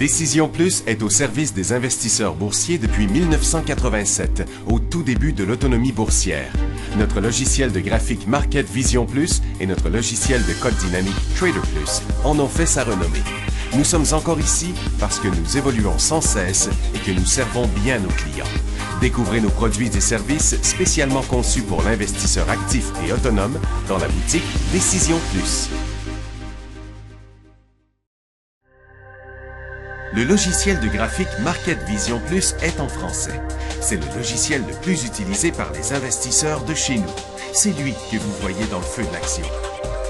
Décision Plus est au service des investisseurs boursiers depuis 1987, au tout début de l'autonomie boursière. Notre logiciel de graphique Market Vision Plus et notre logiciel de code dynamique Trader Plus en ont fait sa renommée. Nous sommes encore ici parce que nous évoluons sans cesse et que nous servons bien nos clients. Découvrez nos produits et services spécialement conçus pour l'investisseur actif et autonome dans la boutique Décision Plus. Le logiciel de graphique Market Vision Plus est en français. C'est le logiciel le plus utilisé par les investisseurs de chez nous. C'est lui que vous voyez dans le feu de l'action.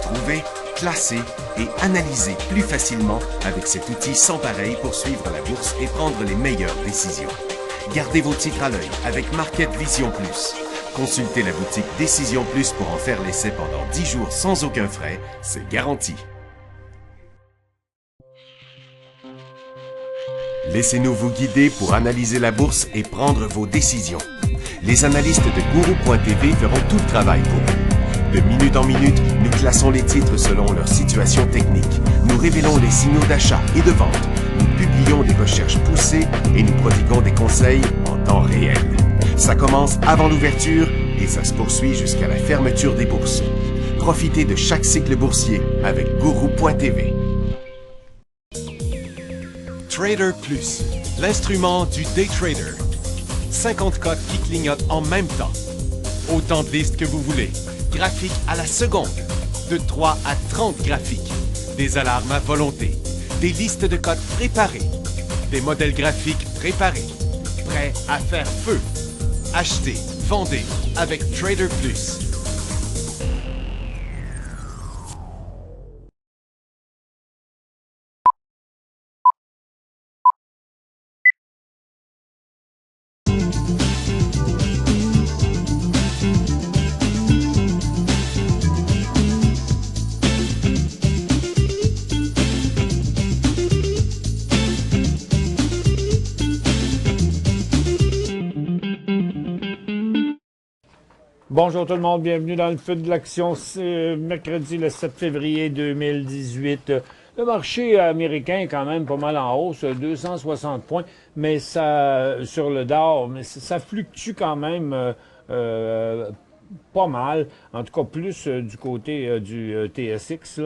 Trouvez, classez et analysez plus facilement avec cet outil sans pareil pour suivre la bourse et prendre les meilleures décisions. Gardez vos titres à l'œil avec Market Vision Plus. Consultez la boutique Décision Plus pour en faire l'essai pendant 10 jours sans aucun frais, c'est garanti. Laissez-nous vous guider pour analyser la bourse et prendre vos décisions. Les analystes de Guru.tv feront tout le travail pour vous. De minute en minute, nous classons les titres selon leur situation technique. Nous révélons les signaux d'achat et de vente. Nous publions des recherches poussées et nous prodiguons des conseils en temps réel. Ça commence avant l'ouverture et ça se poursuit jusqu'à la fermeture des bourses. Profitez de chaque cycle boursier avec Guru.tv. Trader Plus, l'instrument du day trader. 50 cotes qui clignotent en même temps. Autant de listes que vous voulez. Graphiques à la seconde. De 3 à 30 graphiques. Des alarmes à volonté. Des listes de cotes préparées. Des modèles graphiques préparés. Prêts à faire feu. Achetez, vendez avec Trader Plus. Bonjour tout le monde, bienvenue dans le feu de l'action. C'est mercredi le 7 février 2018. Le marché américain est quand même pas mal en hausse, 260 points, mais ça sur le Dow, mais ça fluctue quand même pas mal, en tout cas plus du côté du TSX.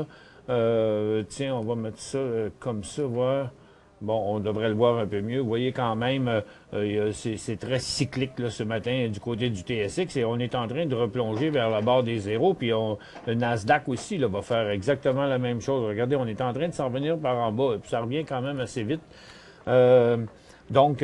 Là. Tiens, on va mettre ça comme ça, voir. Bon, on devrait le voir un peu mieux. Vous voyez quand même, c'est très cyclique là, ce matin du côté du TSX et on est en train de replonger vers la barre des zéros. Puis le Nasdaq aussi là, va faire exactement la même chose. Regardez, on est en train de s'en revenir par en bas et puis ça revient quand même assez vite. Donc,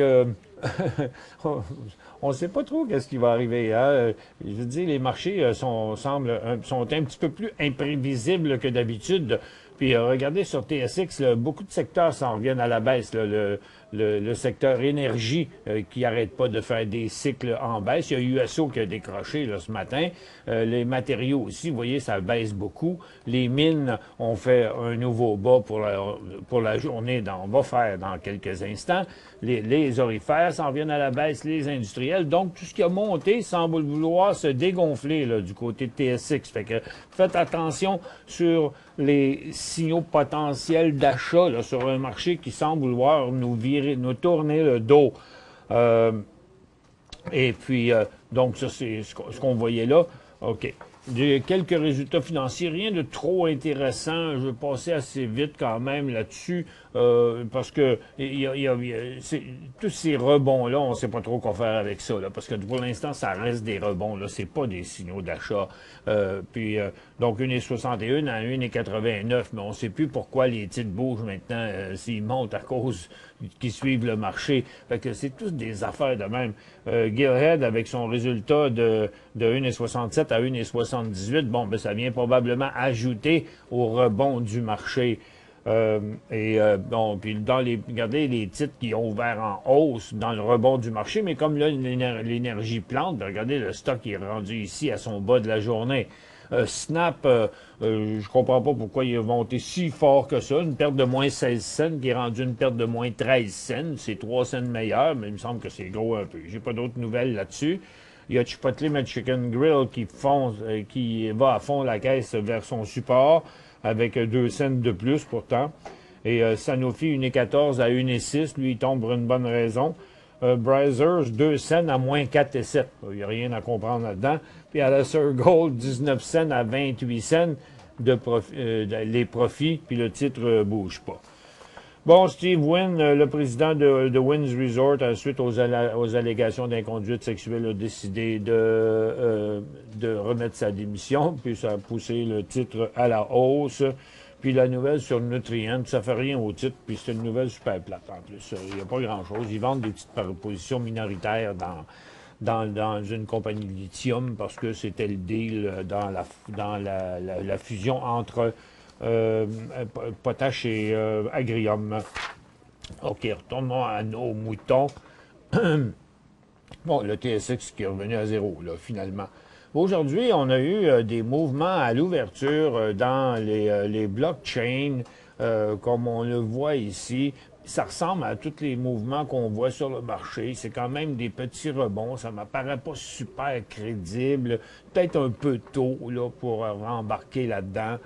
on ne sait pas trop qu'est-ce qui va arriver. Hein? Je veux dire, les marchés sont un petit peu plus imprévisibles que d'habitude. Puis regardez sur TSX, là, beaucoup de secteurs s'en reviennent à la baisse. Là, le secteur énergie qui n'arrête pas de faire des cycles en baisse. Il y a USO qui a décroché là, ce matin. Les matériaux aussi, vous voyez, ça baisse beaucoup. Les mines ont fait un nouveau bas pour la journée. On va faire dans quelques instants. Les orifères s'en reviennent à la baisse, les industriels. Donc, tout ce qui a monté semble vouloir se dégonfler là, du côté de TSX. Fait que faites attention sur les signaux potentiels d'achat sur un marché qui semble vouloir nous tourner le dos. Et puis, donc, ça, c'est ce qu'on voyait là. OK. Quelques résultats financiers, rien de trop intéressant. Je vais passer assez vite quand même là-dessus parce que tous ces rebonds-là, on ne sait pas trop quoi faire avec ça, là, parce que pour l'instant, ça reste des rebonds. Là, c'est pas des signaux d'achat. Donc 1,61 à 1,89, mais on ne sait plus pourquoi les titres bougent maintenant s'ils montent à cause qui suivent le marché. Fait que c'est tous des affaires de même. Gilhead, avec son résultat de 1,67 à 1,78, bon, ben ça vient probablement ajouter au rebond du marché. Bon, puis regardez les titres qui ont ouvert en hausse dans le rebond du marché, mais comme là, l'énergie plante, ben, regardez, le stock est rendu ici à son bas de la journée. Snap, je comprends pas pourquoi il a monté si fort que ça. Une perte de moins 16 cents qui est rendue une perte de moins 13 cents. C'est 3 cents meilleur, mais il me semble que c'est gros un peu. J'ai pas d'autres nouvelles là-dessus. Il y a Chipotle Mexican Grill qui va à fond la caisse vers son support avec 2 cents de plus pourtant. Et Sanofi 1,14 à 1,6, lui, il tombe pour une bonne raison. Brazzers, 2 cents à moins 4,7. Il n'y a rien à comprendre là-dedans. Puis Alastair Gold, 19 cents à 28 cents les profits, puis le titre bouge pas. Bon, Steve Wynn, le président de Wynn's Resort, suite aux allégations d'inconduite sexuelle, a décidé de remettre sa démission, puis ça a poussé le titre à la hausse. Puis la nouvelle sur Nutrient, ça fait rien au titre, puis c'est une nouvelle super plate en plus. Il n'y a pas grand-chose. Ils vendent des petites positions minoritaires dans une compagnie de lithium parce que c'était le deal dans la fusion entre Potash et Agrium. OK, retournons à nos moutons. Bon, le TSX qui est revenu à zéro, là, finalement. Aujourd'hui, on a eu des mouvements à l'ouverture dans les blockchains, comme on le voit ici. Ça ressemble à tous les mouvements qu'on voit sur le marché. C'est quand même des petits rebonds. Ça ne m'apparaît pas super crédible. Peut-être un peu tôt là, pour rembarquer là-dedans.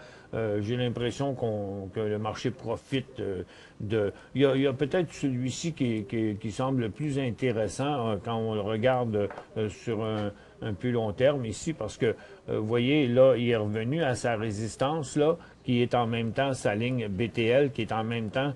J'ai l'impression que le marché profite de... Il y a peut-être celui-ci qui semble le plus intéressant quand on le regarde sur un plus long terme ici, parce que, vous voyez, là, il est revenu à sa résistance, là, qui est en même temps sa ligne BTL, qui est en même temps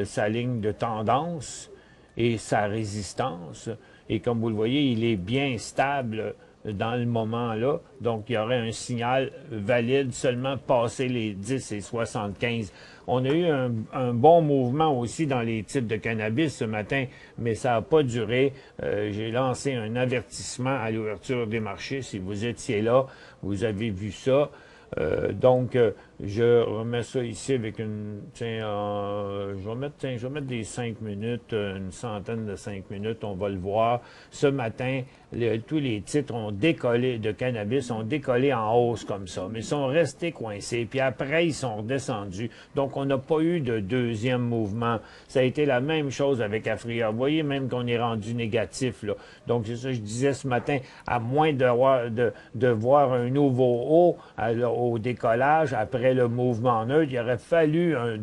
sa ligne de tendance et sa résistance. Et comme vous le voyez, il est bien stable dans le moment-là. Donc, il y aurait un signal valide seulement passé les 10 et 75. On a eu un bon mouvement aussi dans les titres de cannabis ce matin, mais ça n'a pas duré. J'ai lancé un avertissement à l'ouverture des marchés. Si vous étiez là, vous avez vu ça. Donc, je remets ça ici avec une... je vais mettre des 5 minutes, une centaine de 5 minutes, on va le voir. Ce matin, tous les titres ont décollé de cannabis, ont décollé en hausse comme ça, mais ils sont restés coincés. Puis après, ils sont redescendus. Donc, on n'a pas eu de deuxième mouvement. Ça a été la même chose avec Afria. Vous voyez même qu'on est rendu négatif, là. Donc, c'est ça que je disais ce matin, à moins de voir un nouveau haut au décollage après le mouvement neutre, il aurait fallu un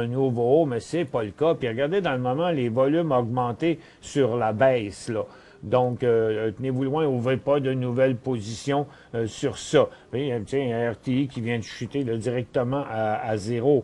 nouveau haut, mais c'est pas le cas. Puis regardez, dans le moment, les volumes ont augmenté sur la baisse, là. Donc, tenez-vous loin, ouvrez pas de nouvelles positions sur ça. Vous voyez, un RTI qui vient de chuter là, directement à zéro.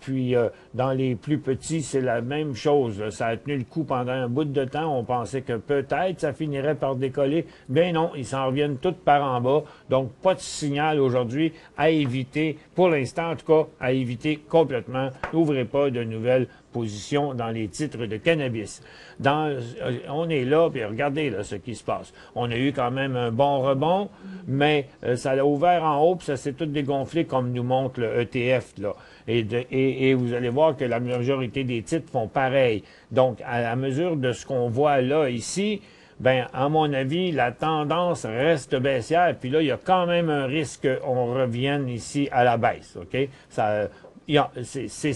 Puis, dans les plus petits, c'est la même chose. Là. Ça a tenu le coup pendant un bout de temps. On pensait que peut-être ça finirait par décoller. Ben non, ils s'en reviennent toutes par en bas. Donc, pas de signal aujourd'hui à éviter, pour l'instant en tout cas, à éviter complètement. N'ouvrez pas de nouvelles positions dans les titres de cannabis. On est là, puis regardez là, ce qui se passe. On a eu quand même un bon rebond, mais ça l'a ouvert en haut, puis ça s'est tout dégonflé comme nous montre le ETF, là. Et vous allez voir que la majorité des titres font pareil. Donc, à la mesure de ce qu'on voit là, ici, ben, à mon avis, la tendance reste baissière. Puis là, il y a quand même un risque qu'on revienne ici à la baisse, OK? C'est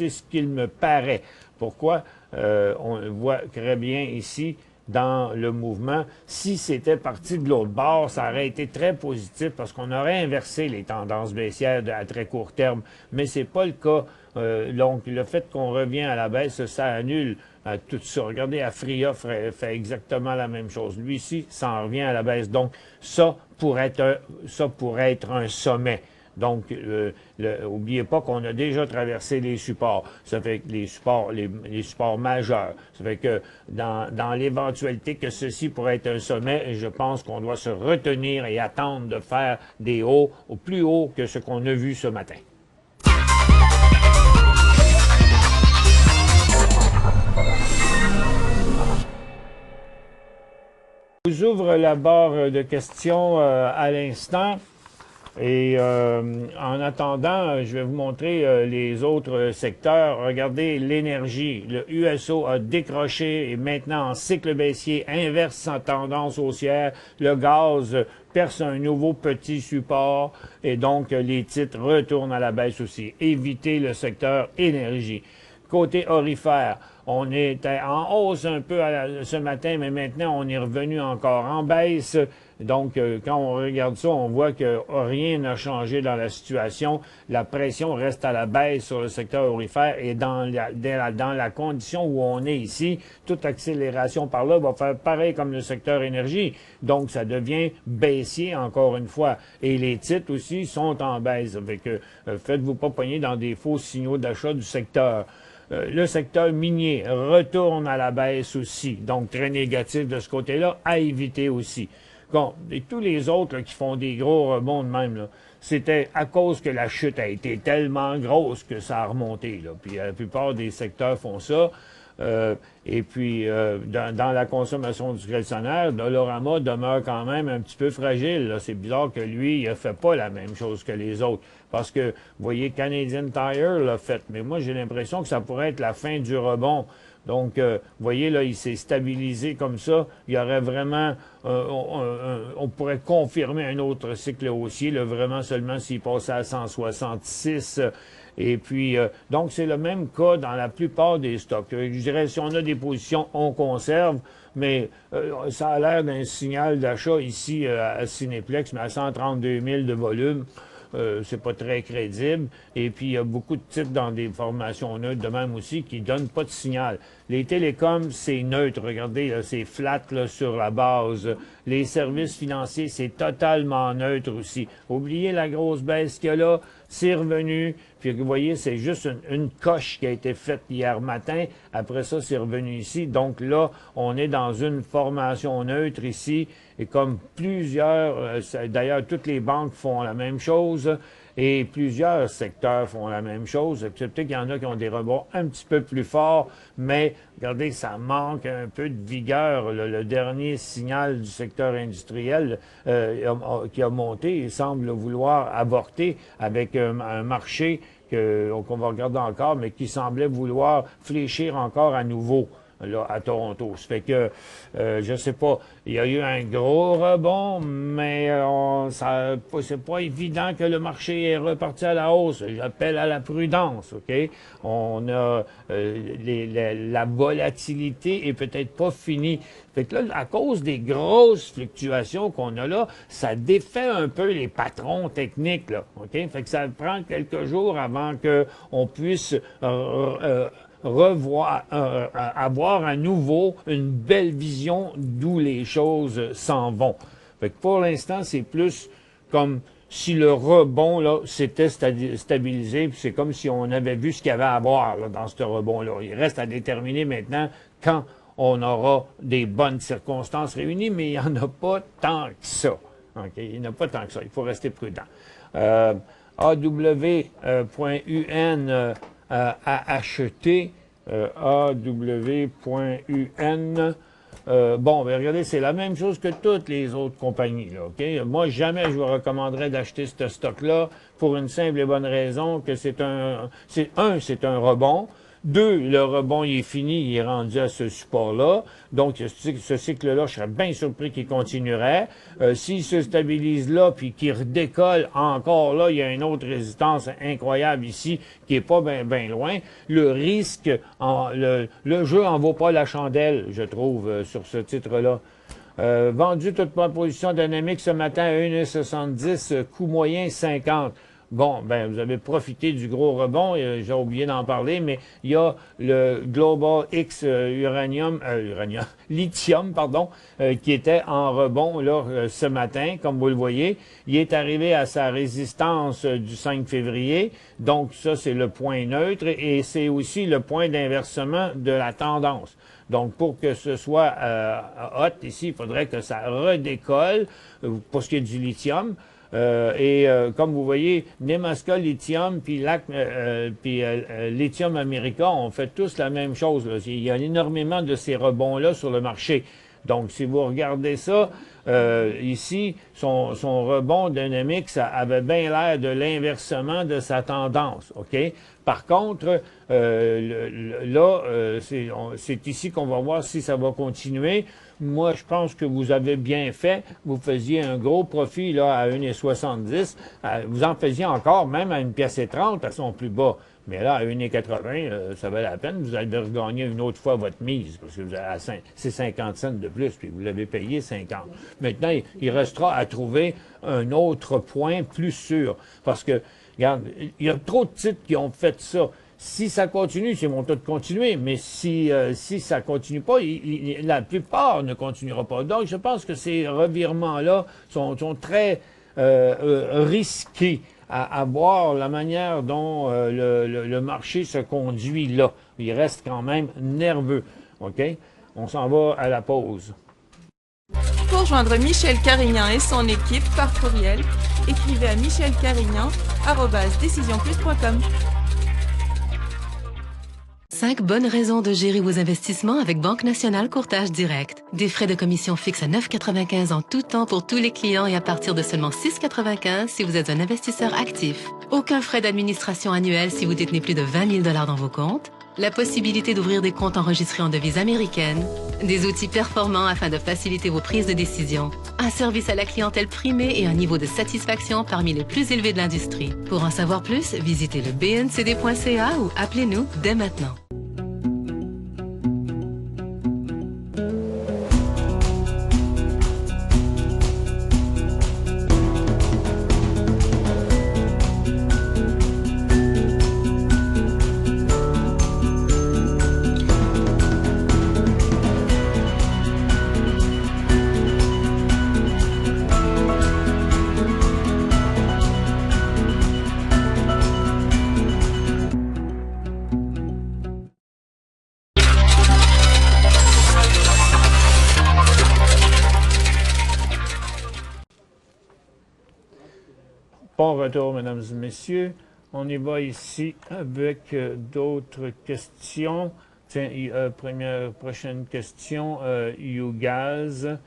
ce qu'il me paraît. Pourquoi? On le voit très bien ici dans le mouvement. Si c'était parti de l'autre bord, ça aurait été très positif parce qu'on aurait inversé les tendances baissières à très court terme. Mais c'est pas le cas. Donc, le fait qu'on revient à la baisse, ça annule tout ça. Regardez, Afria fait exactement la même chose. Lui ici, ça en revient à la baisse. Donc, ça pourrait être un sommet. Donc, n'oubliez pas qu'on a déjà traversé les supports. Ça fait que les supports majeurs. Ça fait que dans l'éventualité que ceci pourrait être un sommet, je pense qu'on doit se retenir et attendre de faire des hauts au plus haut que ce qu'on a vu ce matin. Je vous ouvre la barre de questions à l'instant. Et en attendant, je vais vous montrer les autres secteurs. Regardez l'énergie. Le USO a décroché et maintenant en cycle baissier, inverse en tendance haussière. Le gaz perce un nouveau petit support et donc les titres retournent à la baisse aussi. Évitez le secteur énergie. Côté orifère, on était en hausse un peu ce matin, mais maintenant on est revenu encore en baisse. Donc, quand on regarde ça, on voit que rien n'a changé dans la situation. La pression reste à la baisse sur le secteur aurifère et dans la condition où on est ici, toute accélération par là va faire pareil comme le secteur énergie. Donc, ça devient baissier encore une fois. Et les titres aussi sont en baisse. Fait que faites-vous pas pogner dans des faux signaux d'achat du secteur. Le secteur minier retourne à la baisse aussi. Donc, très négatif de ce côté-là, à éviter aussi. Bon, et tous les autres là, qui font des gros rebonds de même, c'était à cause que la chute a été tellement grosse que ça a remonté. Là. Puis la plupart des secteurs font ça. Et puis, dans la consommation discrétionnaire, Dollarama demeure quand même un petit peu fragile. C'est bizarre que lui, il ne fait pas la même chose que les autres. Parce que, vous voyez, Canadian Tire l'a fait. Mais moi, j'ai l'impression que ça pourrait être la fin du rebond. Donc, vous voyez, là, il s'est stabilisé comme ça. Il y aurait vraiment... on pourrait confirmer un autre cycle haussier, là, vraiment seulement s'il passait à 166. Et puis, donc, c'est le même cas dans la plupart des stocks. Je dirais, si on a des positions, on conserve, mais ça a l'air d'un signal d'achat ici à Cinéplex, mais à 132 000 de volume. C'est pas très crédible. Et puis, il y a beaucoup de titres dans des formations neutres de même aussi qui donnent pas de signal. Les télécoms, c'est neutre. Regardez, c'est flat là, sur la base. Les services financiers, c'est totalement neutre aussi. Oubliez la grosse baisse qu'il y a là. C'est revenu. Puis, vous voyez, c'est juste une coche qui a été faite hier matin. Après ça, c'est revenu ici. Donc là, on est dans une formation neutre ici. Et comme plusieurs, d'ailleurs, toutes les banques font la même chose et plusieurs secteurs font la même chose. Peut-être qu'il y en a qui ont des rebonds un petit peu plus forts, mais regardez, ça manque un peu de vigueur. Le dernier signal du secteur industriel qui a monté, il semble vouloir avorter avec un marché qu'on va regarder encore, mais qui semblait vouloir fléchir encore à nouveau. Là, à Toronto. Ça fait que, je sais pas, il y a eu un gros rebond, mais c'est pas évident que le marché est reparti à la hausse. J'appelle à la prudence, OK? On a la volatilité est peut-être pas finie. Fait que là, à cause des grosses fluctuations qu'on a là, ça défait un peu les patrons techniques, là, OK? Fait que ça prend quelques jours avant qu'on puisse avoir à nouveau une belle vision d'où les choses s'en vont. Fait que pour l'instant, c'est plus comme si le rebond là s'était stabilisé, puis c'est comme si on avait vu ce qu'il y avait à voir là, dans ce rebond-là. Il reste à déterminer maintenant quand on aura des bonnes circonstances réunies, mais il n'y en a pas tant que ça. Okay? Il n'y en a pas tant que ça. Il faut rester prudent. AW.UN à acheter. AW.UN. Bon, ben regardez, c'est la même chose que toutes les autres compagnies. Là, OK? Moi, jamais je vous recommanderais d'acheter ce stock-là pour une simple et bonne raison que c'est un rebond. Deux, le rebond, il est fini, il est rendu à ce support-là. Donc, ce cycle-là, je serais bien surpris qu'il continuerait. S'il se stabilise là, puis qu'il redécolle encore là, il y a une autre résistance incroyable ici, qui est pas bien loin. Le risque, le jeu en vaut pas la chandelle, je trouve, sur ce titre-là. Vendu toute ma position dynamique ce matin à 1,70, coût moyen 50. Bon, ben vous avez profité du gros rebond, j'ai oublié d'en parler, mais il y a le Global X Lithium, pardon, qui était en rebond là ce matin, comme vous le voyez. Il est arrivé à sa résistance du 5 février, donc ça c'est le point neutre et c'est aussi le point d'inversement de la tendance. Donc, pour que ce soit hot ici, il faudrait que ça redécolle pour ce qui est du lithium. Comme vous voyez, Nemaska Lithium puis Lithium America ont fait tous la même chose. Là. Il y a énormément de ces rebonds-là sur le marché. Donc, si vous regardez ça, ici, son rebond dynamique, ça avait bien l'air de l'inversement de sa tendance. OK? Par contre, c'est ici qu'on va voir si ça va continuer. Moi, je pense que vous avez bien fait. Vous faisiez un gros profit là à 1,70. Vous en faisiez encore, même à 1,30 à son plus bas. Mais là, à 1,80, ça valait la peine. Vous allez regagner une autre fois votre mise, parce que c'est 50 cents de plus, puis vous l'avez payé 50. Maintenant, il restera à trouver un autre point plus sûr. Parce que, regarde, il y a trop de titres qui ont fait ça. Si ça continue, c'est mon taux de continuer, mais si ça continue pas, la plupart ne continuera pas. Donc, je pense que ces revirements-là sont très risqués à voir la manière dont le marché se conduit là. Il reste quand même nerveux. OK? On s'en va à la pause. Pour joindre Michel Carignan et son équipe par courriel, écrivez à michelcarignan@decisionplus.com. 5 bonnes raisons de gérer vos investissements avec Banque Nationale Courtage Direct. Des frais de commission fixes à 9,95 en tout temps pour tous les clients et à partir de seulement 6,95 si vous êtes un investisseur actif. Aucun frais d'administration annuel si vous détenez plus de 20 000 $ dans vos comptes. La possibilité d'ouvrir des comptes enregistrés en devise américaine. Des outils performants afin de faciliter vos prises de décision. Un service à la clientèle primé et un niveau de satisfaction parmi les plus élevés de l'industrie. Pour en savoir plus, visitez le bncd.ca ou appelez-nous dès maintenant. Bon retour, mesdames et messieurs. On y va ici avec d'autres questions. Tiens, prochaine question, YouGaz.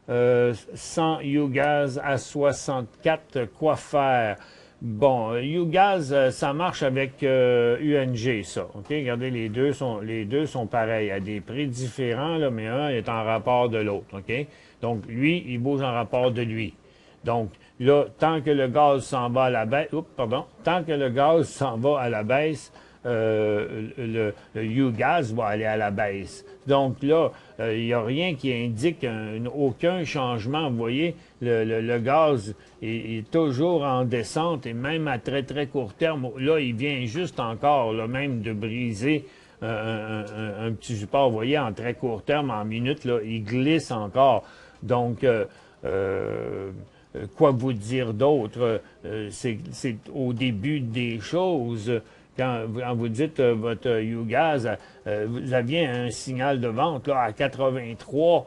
100 YouGaz à 64, quoi faire? Bon, YouGaz, ça marche avec UNG, ça. OK? Regardez, les deux sont pareils, à des prix différents, là, mais un est en rapport de l'autre. OK? Donc, lui, il bouge en rapport de lui. Donc, là, tant que le gaz s'en va à la baisse, tant que le gaz s'en va à la baisse, le YouGaz va aller à la baisse. Donc là, il n'y a rien qui indique aucun changement. Vous voyez, le gaz est toujours en descente et même à très, très court terme, là, il vient juste encore, là, même de briser un petit support. Vous voyez, en très court terme, en minutes, là, il glisse encore. Donc, quoi vous dire d'autre? C'est au début des choses. Quand vous dites votre YouGaz, vous aviez un signal de vente là, à 83,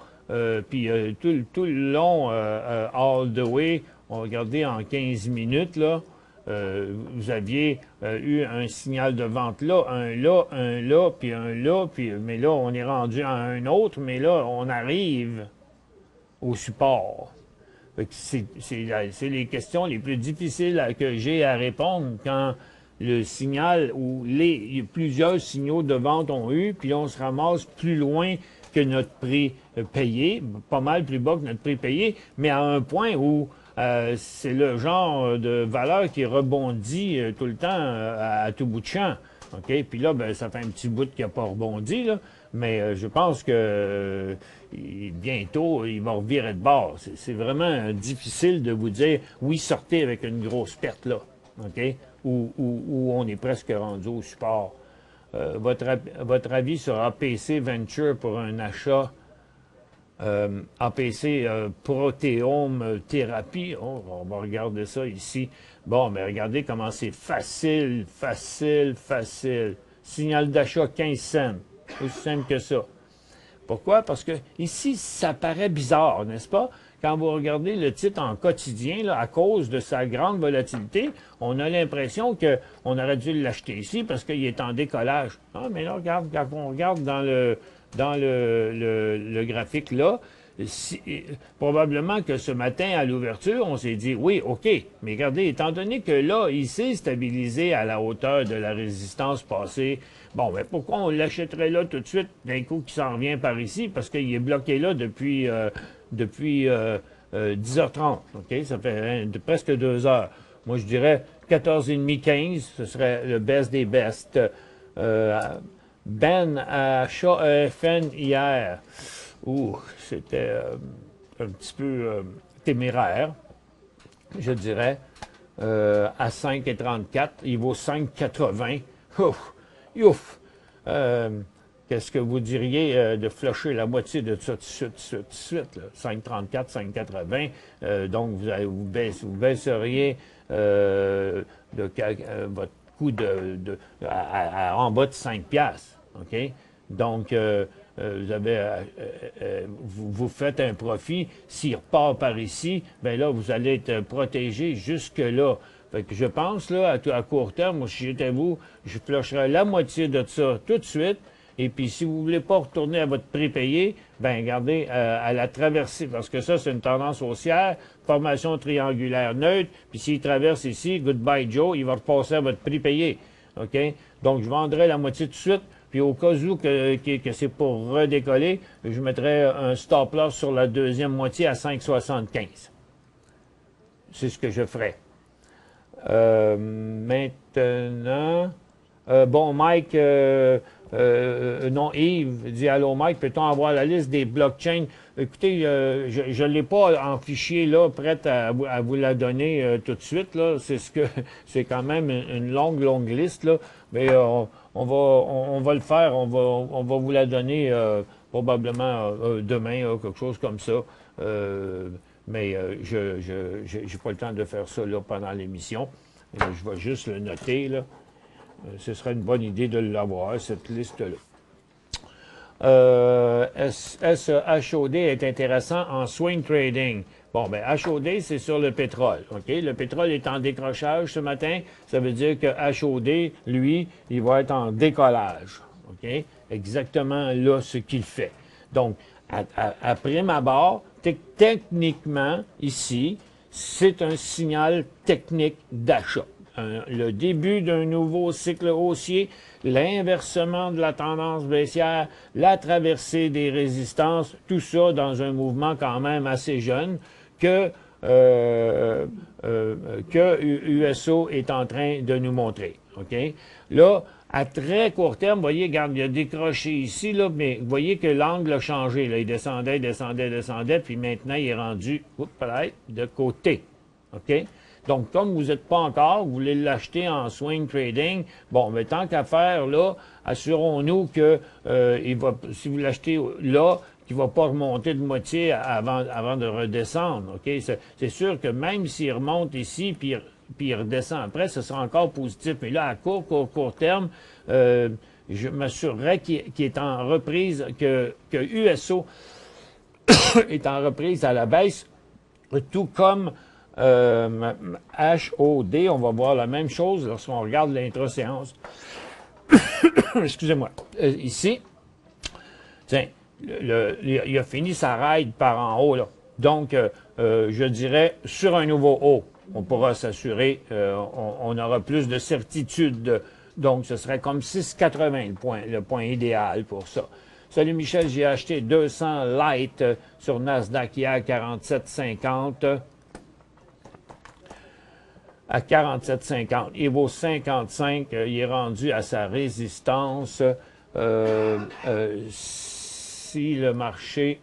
puis tout le long, all the way, on va regarder en 15 minutes, là, vous aviez eu un signal de vente là, un là, puis un là, mais là, on est rendu à un autre, mais là, on arrive au support. C'est les questions les plus difficiles que j'ai à répondre quand le signal ou plusieurs signaux de vente ont eu, puis on se ramasse plus loin que notre prix payé, pas mal plus bas que notre prix payé, mais à un point où c'est le genre de valeur qui rebondit tout le temps à tout bout de champ. OK? Puis là, ben, ça fait un petit bout qui n'a pas rebondi, là, mais je pense que bientôt, il va revirer de bord. C'est vraiment difficile de vous dire, oui, sortez avec une grosse perte, là. OK? Où on est presque rendu au support. Votre avis sur APC Venture pour un achat APC protéome thérapie. Oh, on va regarder ça ici. Bon, mais regardez comment c'est facile. Signal d'achat 15 cents. Aussi simple que ça. Pourquoi? Parce que ici, ça paraît bizarre, n'est-ce pas? Quand vous regardez le titre en quotidien, là, à cause de sa grande volatilité, on a l'impression qu'on aurait dû l'acheter ici parce qu'il est en décollage. Ah, mais là, regarde, quand on regarde dans le graphique là, probablement que ce matin, à l'ouverture, on s'est dit, oui, OK, mais regardez, étant donné que là, il s'est stabilisé à la hauteur de la résistance passée, bon, mais pourquoi on l'achèterait là tout de suite, d'un coup, qui s'en revient par ici? Parce qu'il est bloqué là depuis 10h30, OK? Ça fait presque 2 heures. Moi, je dirais 14,5, 15, ce serait le best des best. Ben à AFN hier. C'était un petit peu téméraire, je dirais. À 5,34, il vaut 5,80. Ouf! Qu'est-ce que vous diriez de flusher la moitié de ça tout de suite, 5,34, 5,80. Donc, vous baisseriez votre coût en bas de 5 piastres. OK? Donc, vous faites un profit. S'il repart par ici, bien là, vous allez être protégé jusque-là. Fait que je pense, là, à court terme, moi, si j'étais vous, je flusherais la moitié de ça tout de suite. Et puis, si vous ne voulez pas retourner à votre prépayé, bien, regardez, à la traversée, parce que ça, c'est une tendance haussière, formation triangulaire neutre, puis s'il traverse ici, goodbye Joe, il va repasser à votre prépayé. OK? Donc, je vendrai la moitié tout de suite, puis au cas où que c'est pour redécoller, je mettrai un stop loss sur la deuxième moitié à 5,75. C'est ce que je ferai. Maintenant, bon, Mike... non, Yves dit « Allô Mike, peut-on avoir la liste des blockchains? » Écoutez, je ne l'ai pas en fichier là, prête à vous la donner tout de suite. Là. C'est quand même une longue liste. Là. Mais on va le faire, on va vous la donner probablement demain, quelque chose comme ça. Mais je n'ai pas le temps de faire ça là, pendant l'émission. Je vais juste le noter, là. Ce serait une bonne idée de l'avoir, cette liste-là. HOD est intéressant en swing trading. Bon, bien, HOD, c'est sur le pétrole. OK? Le pétrole est en décrochage ce matin. Ça veut dire que HOD, lui, il va être en décollage. OK? Exactement là ce qu'il fait. Donc, à prime abord, techniquement, ici, c'est un signal technique d'achat. Le début d'un nouveau cycle haussier, l'inversement de la tendance baissière, la traversée des résistances, tout ça dans un mouvement quand même assez jeune que USO est en train de nous montrer. OK? Là, à très court terme, vous voyez, regarde, il a décroché ici, là, mais vous voyez que l'angle a changé. Là. Il descendait, puis maintenant, il est rendu de côté. OK? Donc, comme vous n'êtes pas encore, vous voulez l'acheter en swing trading, bon, mais tant qu'à faire, là, assurons-nous que si vous l'achetez là, qu'il ne va pas remonter de moitié avant de redescendre. OK? C'est sûr que même s'il remonte ici, puis il redescend après, ce sera encore positif. Mais là, à court terme, je m'assurerai qu'il est en reprise, que USO est en reprise à la baisse, tout comme HOD, on va voir la même chose lorsqu'on regarde l'intra-séance. Excusez-moi. Ici, tiens, il a fini sa ride par en haut, là. Donc, je dirais, sur un nouveau haut, on pourra s'assurer, on aura plus de certitude. Donc, ce serait comme 6,80 le point idéal pour ça. Salut Michel, j'ai acheté 200 light sur Nasdaq hier, 47,50. À 47,50. Il vaut 55. Il est rendu à sa résistance. Si le marché...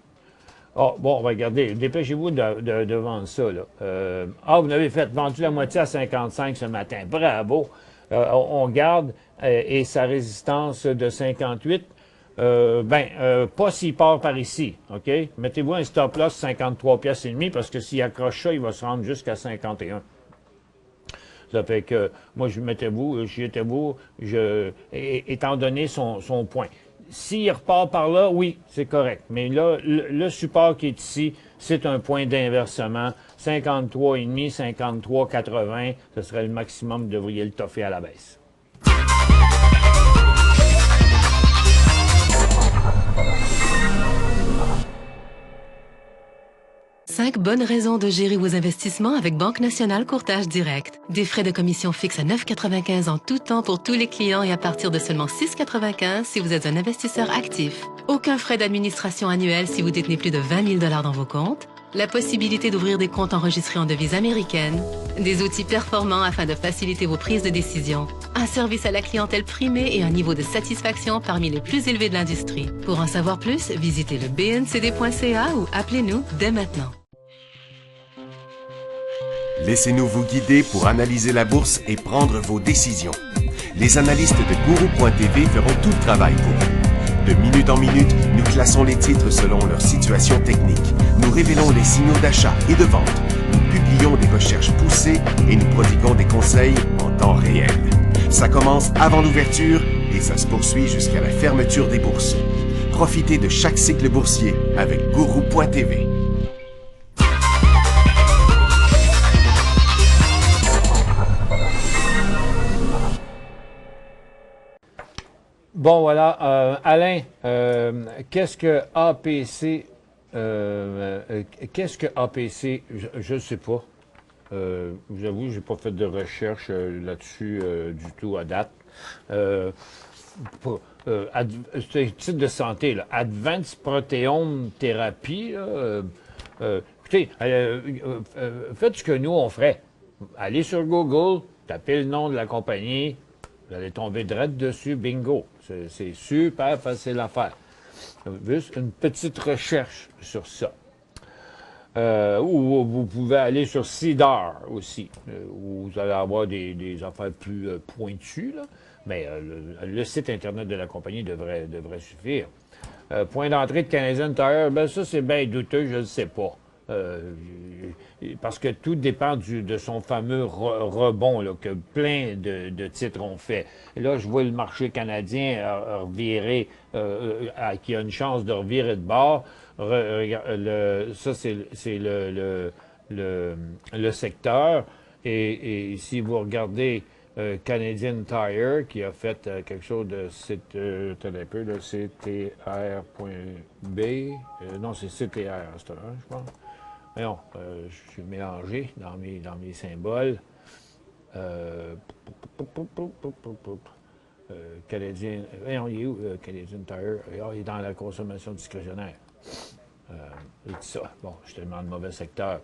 bon, regardez, dépêchez-vous de vendre ça. Là. Vous n'avez vendu la moitié à 55 ce matin. Bravo. On garde et sa résistance de 58. Pas s'il part par ici. OK? Mettez-vous un stop loss 53 piastres et demi parce que s'il accroche ça, il va se rendre jusqu'à 51. Ça fait que, moi, étant donné son point. S'il repart par là, oui, c'est correct. Mais là, le support qui est ici, c'est un point d'inversement. 53,5, 53,80, ce serait le maximum, vous devriez le toffer à la baisse. Cinq bonnes raisons de gérer vos investissements avec Banque Nationale Courtage Direct. Des frais de commission fixes à 9,95 en tout temps pour tous les clients et à partir de seulement 6,95 si vous êtes un investisseur actif. Aucun frais d'administration annuel si vous détenez plus de 20 000 $ dans vos comptes. la possibilité d'ouvrir des comptes enregistrés en devise américaine, des outils performants afin de faciliter vos prises de décision, un service à la clientèle primé et un niveau de satisfaction parmi les plus élevés de l'industrie. Pour en savoir plus, visitez le bncd.ca ou appelez-nous dès maintenant. Laissez-nous vous guider pour analyser la bourse et prendre vos décisions. Les analystes de Guru.tv feront tout le travail pour vous. De minute en minute, nous classons les titres selon leur situation technique. Nous révélons les signaux d'achat et de vente. Nous publions des recherches poussées et nous prodiguons des conseils en temps réel. Ça commence avant l'ouverture et ça se poursuit jusqu'à la fermeture des bourses. Profitez de chaque cycle boursier avec Guru.tv. Bon, voilà. Alain, qu'est-ce que APC? Qu'est-ce que APC? Je ne sais pas. J'avoue, j'ai pas fait de recherche là-dessus du tout à date. C'est un titre de santé, là. Advanced Proteome Therapy. Écoutez, faites ce que nous, on ferait. Allez sur Google, tapez le nom de la compagnie, vous allez tomber direct dessus, bingo. C'est super facile à faire. Juste une petite recherche sur ça. Ou vous pouvez aller sur CEDAR aussi, où vous allez avoir des affaires plus pointues, là. Mais le site Internet de la compagnie devrait suffire. Point d'entrée de Canadian Tire, ben ça c'est bien douteux, je ne sais pas. Parce que tout dépend de son fameux rebond là, que plein de titres ont fait. Et là, je vois le marché canadien revirer, qui a une chance de revirer de bord. Ça, c'est le secteur. Et si vous regardez Canadian Tire, qui a fait quelque chose de un peu, là, CTR.B. Non, c'est CTR, c'est je pense. Voyons, je suis mélangé dans mes symboles. Canadien. Voyons, il est où, Canadian Tire? Il est dans la consommation discrétionnaire. Il dit ça. Bon, je suis tellement de mauvais secteur.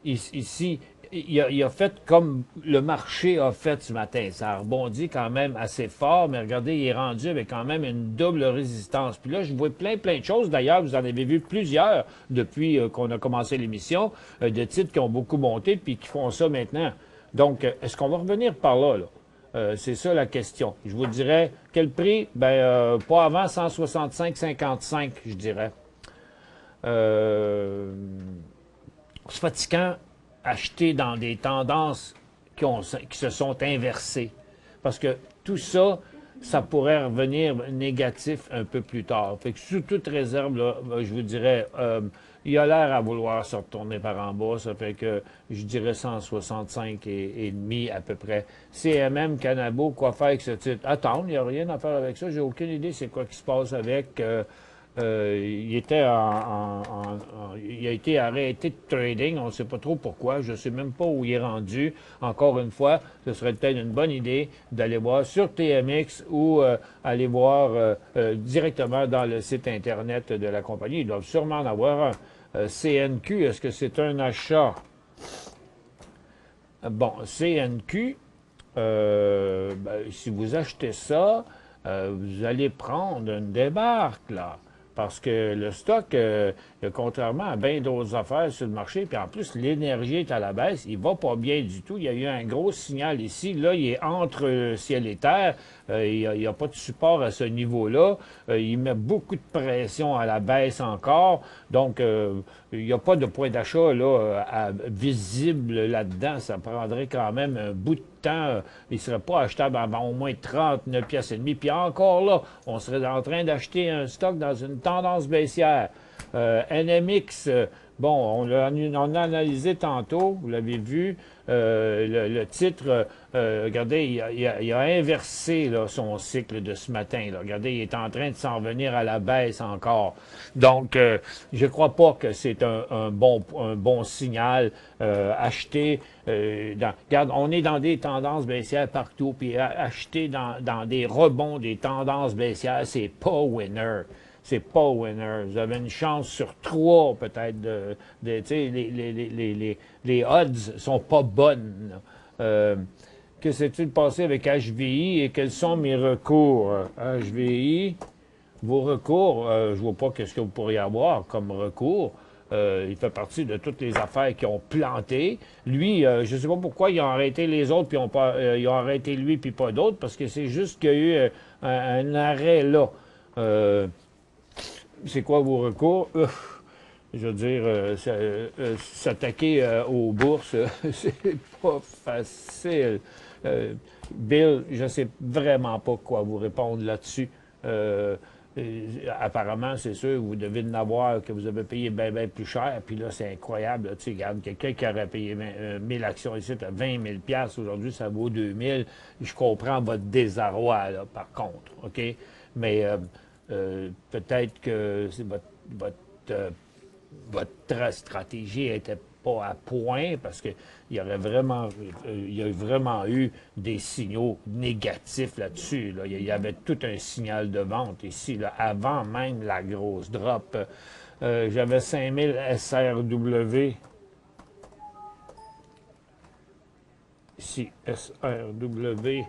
Ici, il a fait comme le marché a fait ce matin. Ça a rebondi quand même assez fort, mais regardez, il est rendu avec quand même une double résistance. Puis là, je vois plein de choses. D'ailleurs, vous en avez vu plusieurs depuis qu'on a commencé l'émission, de titres qui ont beaucoup monté puis qui font ça maintenant. Donc, est-ce qu'on va revenir par là, là? C'est ça la question. Je vous dirais, quel prix? Ben, pas avant 165,55, je dirais. C'est fatigant acheter dans des tendances qui se sont inversées. Parce que tout ça, ça pourrait revenir négatif un peu plus tard. Fait que sous toute réserve, là, je vous dirais, il a l'air à vouloir se retourner par en bas. Ça fait que je dirais 165 et demi à peu près. CMM, Canabo, quoi faire avec ce titre? Attends, il n'y a rien à faire avec ça. J'ai aucune idée c'est quoi qui se passe avec. Il a été arrêté de trading, on ne sait pas trop pourquoi, je ne sais même pas où il est rendu. Encore une fois, ce serait peut-être une bonne idée d'aller voir sur TMX ou aller voir directement dans le site Internet de la compagnie. Ils doivent sûrement en avoir un. CNQ, est-ce que c'est un achat? Bon, CNQ, si vous achetez ça, vous allez prendre une débarque, là. Parce que le stock, contrairement à bien d'autres affaires sur le marché, puis en plus, l'énergie est à la baisse, il va pas bien du tout. Il y a eu un gros signal ici. Là, il est entre ciel et terre. Il n'y a pas de support à ce niveau-là. Il met beaucoup de pression à la baisse encore. Donc, il n'y a pas de point d'achat là, visible là-dedans. Ça prendrait quand même un bout de temps. Il ne serait pas achetable avant au moins 39 pièces et demie. Puis encore là, on serait en train d'acheter un stock dans une tendance baissière. NMX, bon, on a analysé tantôt, vous l'avez vu, le titre, regardez, il a inversé là, son cycle de ce matin. Là. Regardez, il est en train de s'en revenir à la baisse encore. Donc, je ne crois pas que c'est un bon signal acheter. Regarde, on est dans des tendances baissières partout, puis acheter dans des rebonds des tendances baissières, c'est pas winner. c'est pas winner. Vous avez une chance sur 3 peut-être tu sais, les odds sont pas bonnes. Que s'est-il passé avec HVI et quels sont mes recours? HVI, vos recours, je vois pas qu'est-ce que vous pourriez avoir comme recours. Il fait partie de toutes les affaires qui ont planté. Lui, je ne sais pas pourquoi ils ont arrêté les autres, puis ils ont arrêté lui, puis pas d'autres, parce que c'est juste qu'il y a eu un arrêt là. C'est quoi vos recours? Je veux dire, s'attaquer aux bourses, c'est pas facile. Bill, je ne sais vraiment pas quoi vous répondre là-dessus. Apparemment, c'est sûr, vous devez en avoir que vous avez payé bien plus cher. Puis là, c'est incroyable. Là, tu sais, regarde, quelqu'un qui aurait payé 1000 actions ici à 20 000 $ aujourd'hui, ça vaut 2000. Je comprends votre désarroi, là, par contre. OK? Mais peut-être que c'est votre stratégie n'était pas à point parce qu'il y a vraiment eu des signaux négatifs là-dessus. Là. Il y avait tout un signal de vente ici, là, avant même la grosse drop. J'avais 5000 SRW. Ici, SRW.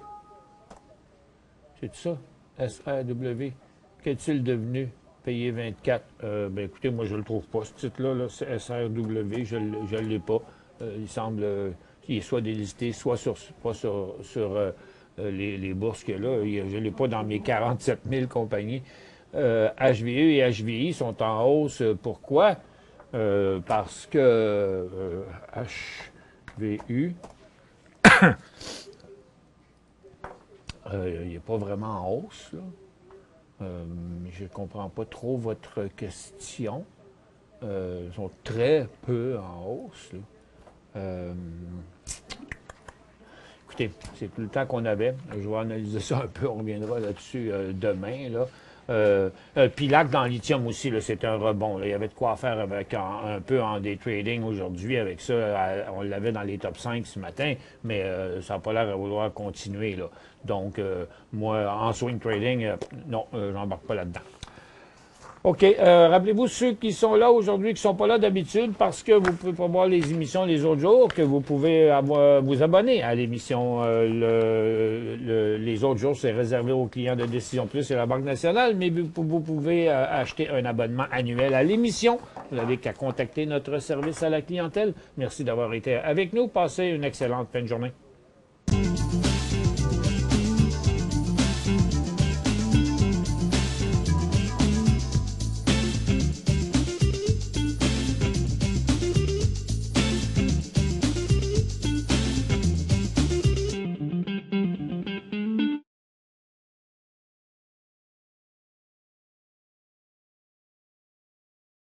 C'est ça? SRW. Qu'est-il devenu? Payé 24. Ben écoutez, moi, je ne le trouve pas. Ce titre-là, là, c'est SRW, je ne l'ai pas. Il semble qu'il soit délisté, soit pas sur les bourses qu'il y a là. Je ne l'ai pas dans mes 47 000 compagnies. HVE et HVI sont en hausse. Pourquoi? Parce que HVU, il n'est pas vraiment en hausse, là. Je ne comprends pas trop votre question. Ils sont très peu en hausse, là. Écoutez, c'est tout le temps qu'on avait. Je vais analyser ça un peu. On reviendra là-dessus demain, là. Pilac dans le lithium aussi, c'est un rebond. Là. Il y avait de quoi faire avec un peu en day trading aujourd'hui avec ça. On l'avait dans les top 5 ce matin, mais ça n'a pas l'air à vouloir continuer. Là. Donc, moi, en swing trading, non, j'embarque pas là-dedans. OK. Rappelez-vous ceux qui sont là aujourd'hui, qui ne sont pas là d'habitude, parce que vous ne pouvez pas voir les émissions les autres jours, que vous pouvez vous abonner à l'émission. Les autres jours, c'est réservé aux clients de Décision Plus et la Banque nationale, mais vous pouvez acheter un abonnement annuel à l'émission. Vous n'avez qu'à contacter notre service à la clientèle. Merci d'avoir été avec nous. Passez une excellente fin de journée.